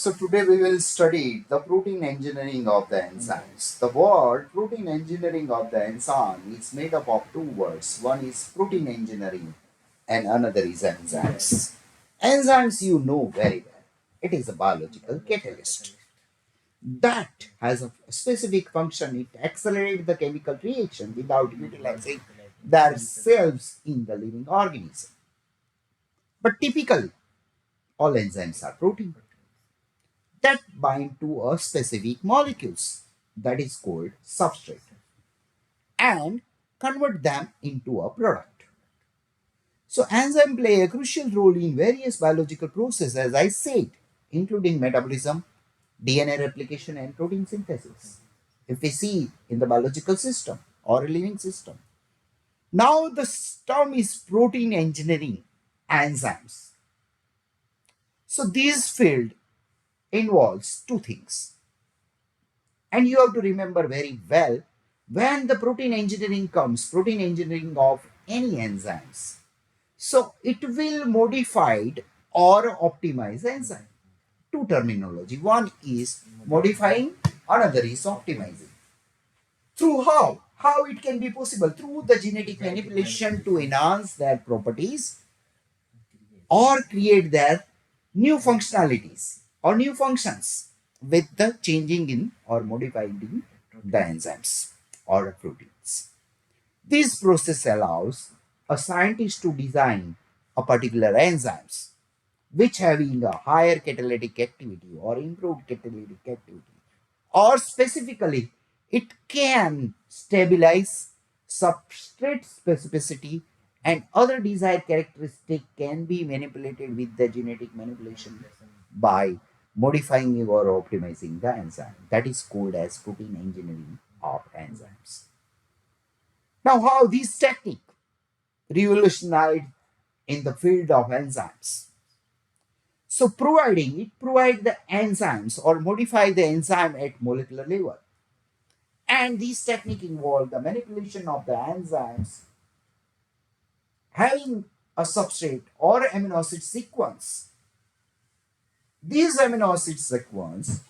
So today we will study the protein engineering of the enzymes. The word protein engineering of the enzyme is made up of two words. One is protein engineering and another is enzymes. Enzymes you know very well. It is a biological catalyst that has a specific function. It accelerates the chemical reaction without utilizing themselves in the living organism. But typically, all enzymes are protein that bind to a specific molecules that is called substrate and convert them into a product. So enzymes play a crucial role in various biological processes, as I said, including metabolism, DNA replication, and protein synthesis. If we see in the biological system or a living system. Now the term is protein engineering enzymes. So this field involves two things. And you have to remember very well when the protein engineering comes, protein engineering of any enzymes. So it will modified or optimize the enzyme. Two terminology. One is modifying, another is optimizing. Through how? How it can be possible? Through the genetic manipulation to enhance their properties or create their new functionalities or new functions with the changing in or modifying in the enzymes or proteins. This process allows a scientist to design a particular enzymes which having a higher catalytic activity or improved catalytic activity, or specifically it can stabilize substrate specificity and other desired characteristic can be manipulated with the genetic manipulation by modifying or optimizing the enzyme. That is called as protein engineering of enzymes. Now, how this technique revolutionized in the field of enzymes. So providing it provide the enzymes or modify the enzyme at molecular level. And this technique involve the manipulation of the enzymes having a substrate or amino acid sequence. These amino acid sequence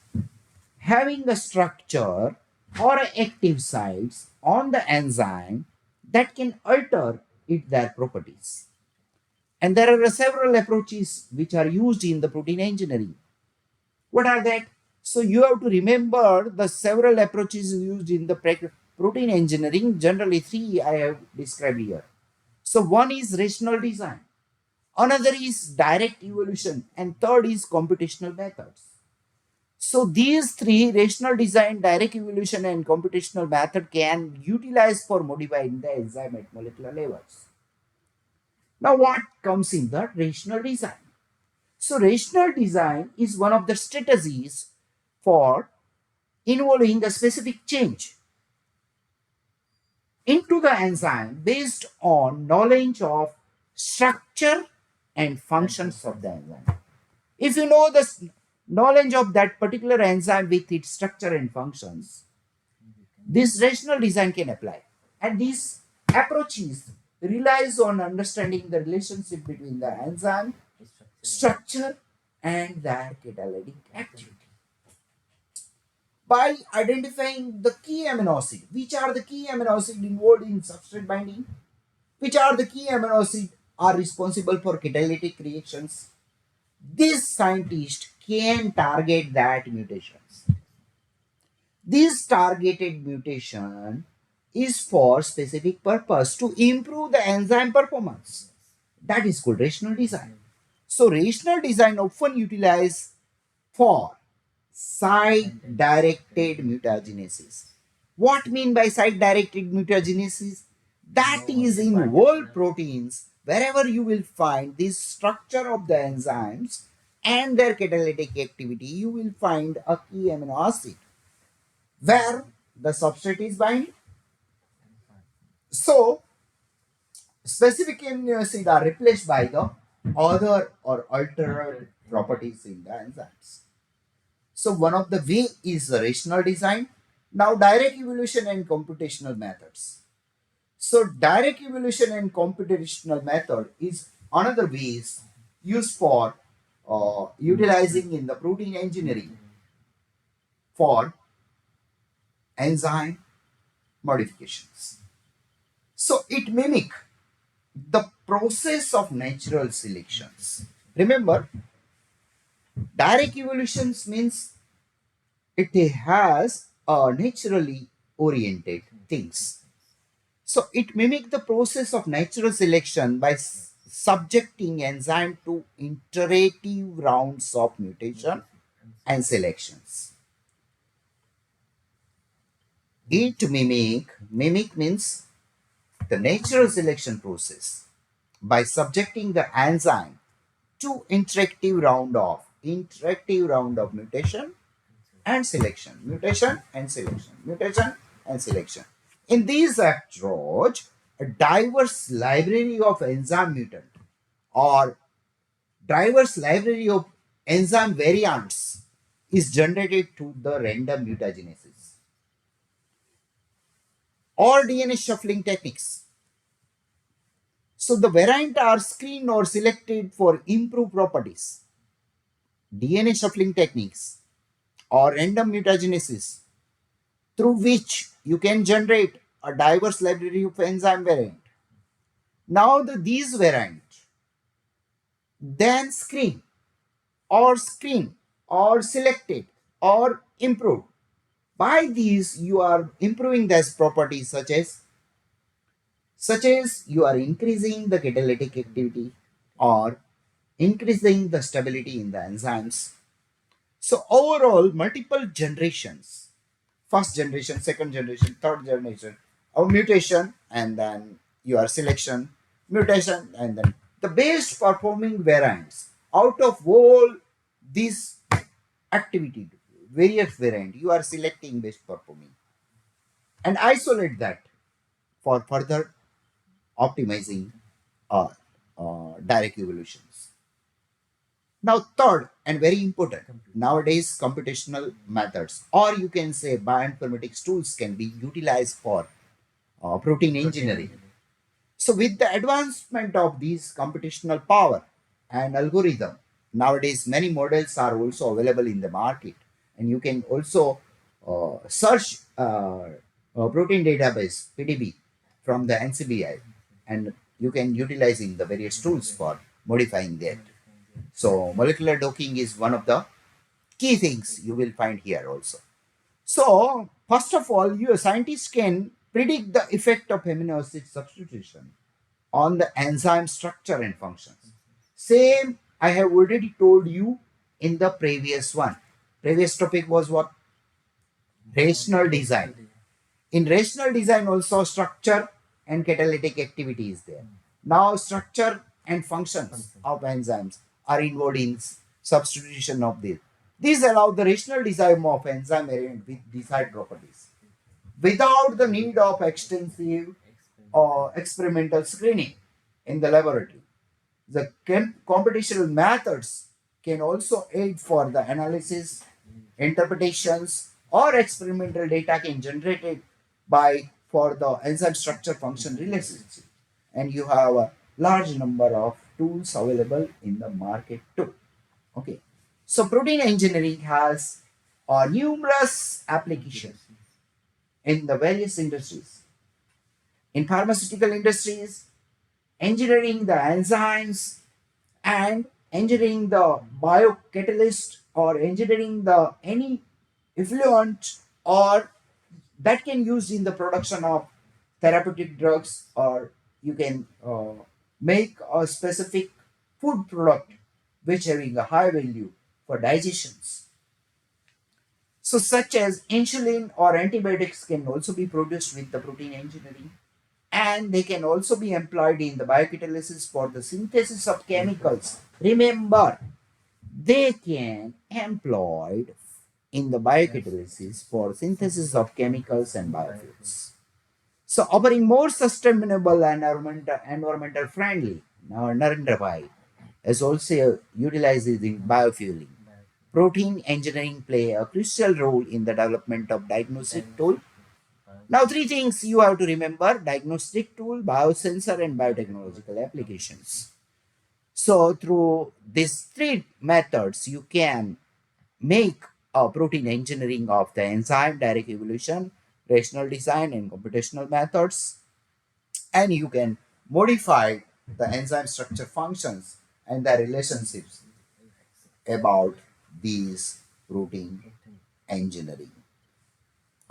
having a structure or active sites on the enzyme that can alter it their properties. And there are several approaches which are used in the protein engineering. What are that? So you have to remember the several approaches used in the protein engineering. Generally, three I have described here. So one is rational design, another is direct evolution, and third is computational methods. So these three, rational design, direct evolution, and computational method, can utilize for modifying the enzyme at molecular levels. Now what comes in the rational design? So rational design is one of the strategies for involving a specific change into the enzyme based on knowledge of structure and functions of the enzyme. If you know the knowledge of that particular enzyme with its structure and functions, this rational design can apply. And these approaches relies on understanding the relationship between the enzyme structure and their catalytic activity. By identifying the key amino acid, which are the key amino acid involved in substrate binding, which are the key amino acid are responsible for catalytic reactions, this scientist can target that mutations. This targeted mutation is for specific purpose to improve the enzyme performance. That is called rational design. So rational design often utilized for site-directed mutagenesis. What mean by site-directed mutagenesis? That is in whole proteins, wherever you will find this structure of the enzymes and their catalytic activity, you will find a key amino acid where the substrate is bind. So specific amino acids are replaced by the other or altered properties in the enzymes. So one of the way is the rational design. Now direct evolution and computational methods. So direct evolution and computational method is another ways used for utilizing in the protein engineering for enzyme modifications. So it mimic the process of natural selections. Remember, direct evolutions means it has naturally oriented things. So it mimics the process of natural selection by subjecting enzyme to iterative rounds of mutation and selections. It mimic means the natural selection process by subjecting the enzyme to interactive round of mutation and selection, mutation and selection. In this approach, a diverse library of enzyme mutant or diverse library of enzyme variants is generated through the random mutagenesis or DNA shuffling techniques. So the variant are screened or selected for improved properties. DNA shuffling techniques or random mutagenesis through which you can generate a diverse library of enzyme variant. Now these variants then screen or selected or improved. By these you are improving these properties such as you are increasing the catalytic activity or increasing the stability in the enzymes. So overall multiple generations, first generation, second generation, third generation of mutation, and then your selection, mutation, and then the best performing variants out of all these activity, various variant you are selecting best performing and isolate that for further optimizing uh, direct evolutions. Now, third and very important, nowadays computational methods, or you can say bioinformatics tools, can be utilized for protein engineering. So, with the advancement of these computational power and algorithm, nowadays many models are also available in the market, and you can also search protein database (PDB) from the NCBI, and you can utilize in the various tools for modifying that. So, molecular docking is one of the key things you will find here also. So, first of all, you scientists can predict the effect of amino acid substitution on the enzyme structure and functions. Same I have already told you in the previous one. Previous topic was what? Rational design. In rational design also structure and catalytic activity is there. Now structure and functions of enzymes are involved in substitution of this. These allow the rational design of enzyme variant with desired properties without the need of extensive or experimental screening in the laboratory. The computational methods can also aid for the analysis, interpretations, or experimental data can generated by for the enzyme structure function relationship. And you have a large number of tools available in the market too. Okay. So protein engineering has numerous applications in the various industries. In pharmaceutical industries, engineering the enzymes and engineering the biocatalyst or engineering the any effluent or that can use in the production of therapeutic drugs, or you can make a specific food product which having a high value for digestions. So such as insulin or antibiotics can also be produced with the protein engineering, and they can also be employed in the biocatalysis for the synthesis of chemicals. Remember, they can employed in the biocatalysis for synthesis of chemicals and biofuels. So offering more sustainable and environmental friendly. Now Narendra Bhai is also utilizes in biofueling. Protein engineering play a crucial role in the development of diagnostic tool. Now, three things you have to remember: diagnostic tool, biosensor, and biotechnological applications. So through these three methods, you can make a protein engineering of the enzyme, direct evolution, rational design, and computational methods, and you can modify the enzyme structure functions and the relationships about these protein engineering.